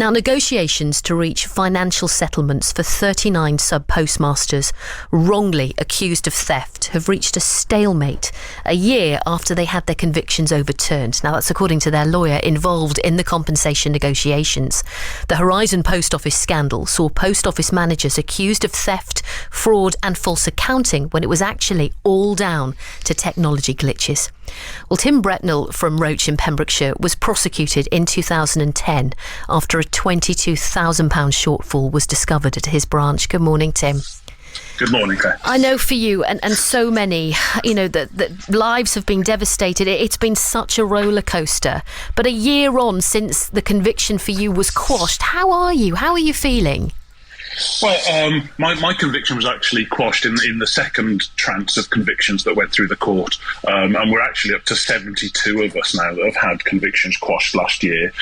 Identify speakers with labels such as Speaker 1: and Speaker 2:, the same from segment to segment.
Speaker 1: Now, negotiations to reach financial settlements for 39 sub-postmasters wrongly accused of theft have reached a stalemate a year after they had their convictions overturned. Now, that's according to their lawyer involved in the compensation negotiations. The Horizon Post Office scandal saw post office managers accused of theft, fraud and false accounting when it was actually all down to technology glitches. Well, Tim Brentnall from Roach in Pembrokeshire was prosecuted in 2010 after a £22,000 shortfall was discovered at his branch. Good morning, Tim.
Speaker 2: Good morning, Claire.
Speaker 1: I know for you and so many, that lives have been devastated. It's been such a roller coaster. But a year on since the conviction for you was quashed, how are you? How are you feeling?
Speaker 2: Well, my conviction was actually quashed in the second trance of convictions that went through the court. And we're actually up to 72 of us now that have had convictions quashed last year.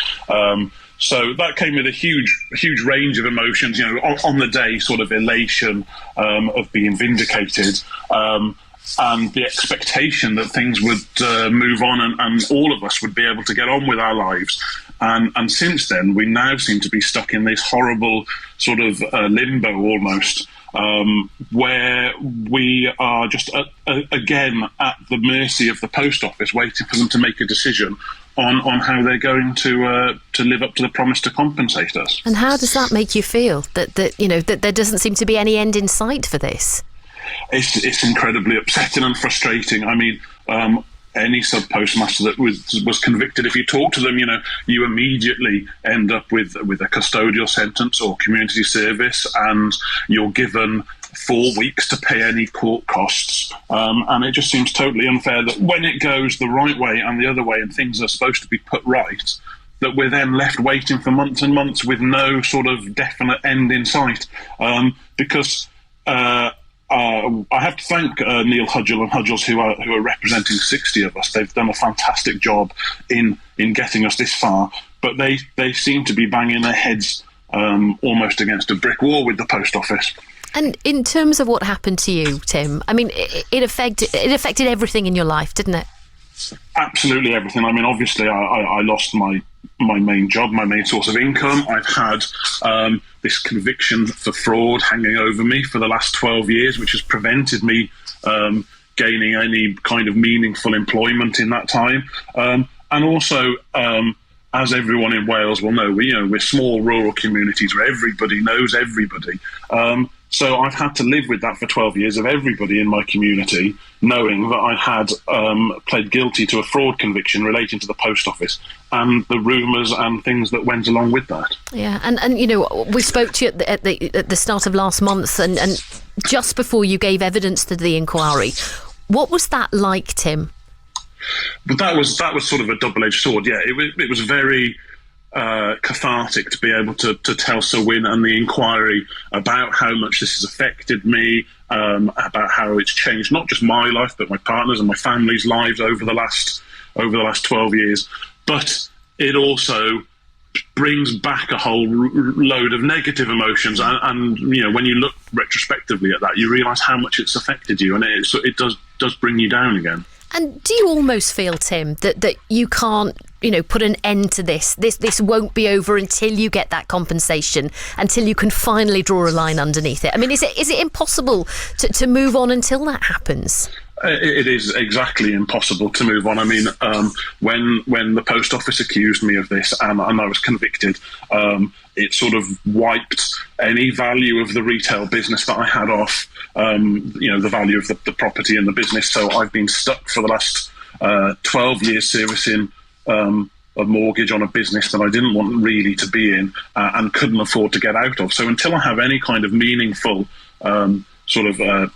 Speaker 2: So that came with a huge range of emotions, on the day, sort of elation of being vindicated, and the expectation that things would move on and all of us would be able to get on with our lives. And since then, we now seem to be stuck in this horrible sort of limbo almost, where we are just again at the mercy of the post office, waiting for them to make a decision on how they're going to live up to the promise to compensate us.
Speaker 1: And how does that make you feel? That there doesn't seem to be any end in sight for this?
Speaker 2: It's incredibly upsetting and frustrating. I mean, any sub-postmaster that was convicted, if you talk to them, you immediately end up with a custodial sentence or community service, and you're given 4 weeks to pay any court costs. And it just seems totally unfair that when it goes the right way and the other way and things are supposed to be put right, that we're then left waiting for months and months with no sort of definite end in sight. Because I have to thank Neil Hudgell and Hudgells, who are representing 60 of us. They've done a fantastic job in getting us this far, but they seem to be banging their heads almost against a brick wall with the post office.
Speaker 1: And in terms of what happened to you, Tim, I mean, it affected everything in your life, didn't it?
Speaker 2: Absolutely everything. I mean, obviously, I lost my main job, my main source of income. I've had this conviction for fraud hanging over me for the last 12 years, which has prevented me gaining any kind of meaningful employment in that time. And also, as everyone in Wales will know, we're small rural communities where everybody knows everybody. So I've had to live with that for 12 years of everybody in my community knowing that I had pled guilty to a fraud conviction relating to the post office and the rumours and things that went along with that.
Speaker 1: Yeah, and we spoke to you at the start of last month and just before you gave evidence to the inquiry. What was that like, Tim?
Speaker 2: But that was sort of a double-edged sword. Yeah, it was very cathartic to be able to tell Sir Wyn and the inquiry about how much this has affected me, about how it's changed not just my life but my partner's and my family's lives over the last 12 years. But it also brings back a whole load of negative emotions, and when you look retrospectively at that, you realise how much it's affected you, and it does bring you down again.
Speaker 1: And do you almost feel, Tim, that you can't, put an end to this? This won't be over until you get that compensation, until you can finally draw a line underneath it? I mean, is it impossible to move on until that happens?
Speaker 2: It is exactly impossible to move on. I mean, when the post office accused me of this and I was convicted, it sort of wiped any value of the retail business that I had off, the value of the property and the business. So I've been stuck for the last 12 years servicing a mortgage on a business that I didn't want really to be in and couldn't afford to get out of. So until I have any kind of meaningful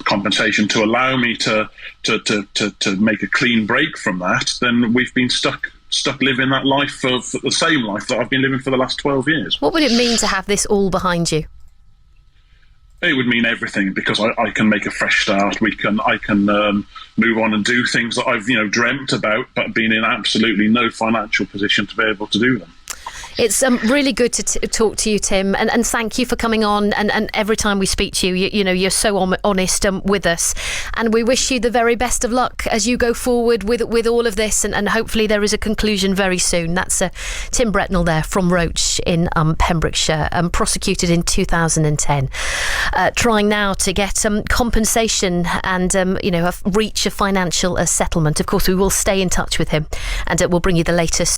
Speaker 2: compensation to allow me to make a clean break from that, then we've been stuck living that life for the same life that I've been living for the last 12 years. What
Speaker 1: would it mean to have this all behind you?
Speaker 2: It would mean everything, because I can make a fresh start. I can move on and do things that I've dreamt about, but been in absolutely no financial position to be able to do them.
Speaker 1: It's really good to talk to you, Tim, and thank you for coming on. And every time we speak to you, you know, you're so honest with us. And we wish you the very best of luck as you go forward with all of this. And hopefully there is a conclusion very soon. That's Tim Brentnall there from Roach in Pembrokeshire, prosecuted in 2010, trying now to get compensation and, reach a financial settlement. Of course, we will stay in touch with him and we'll bring you the latest.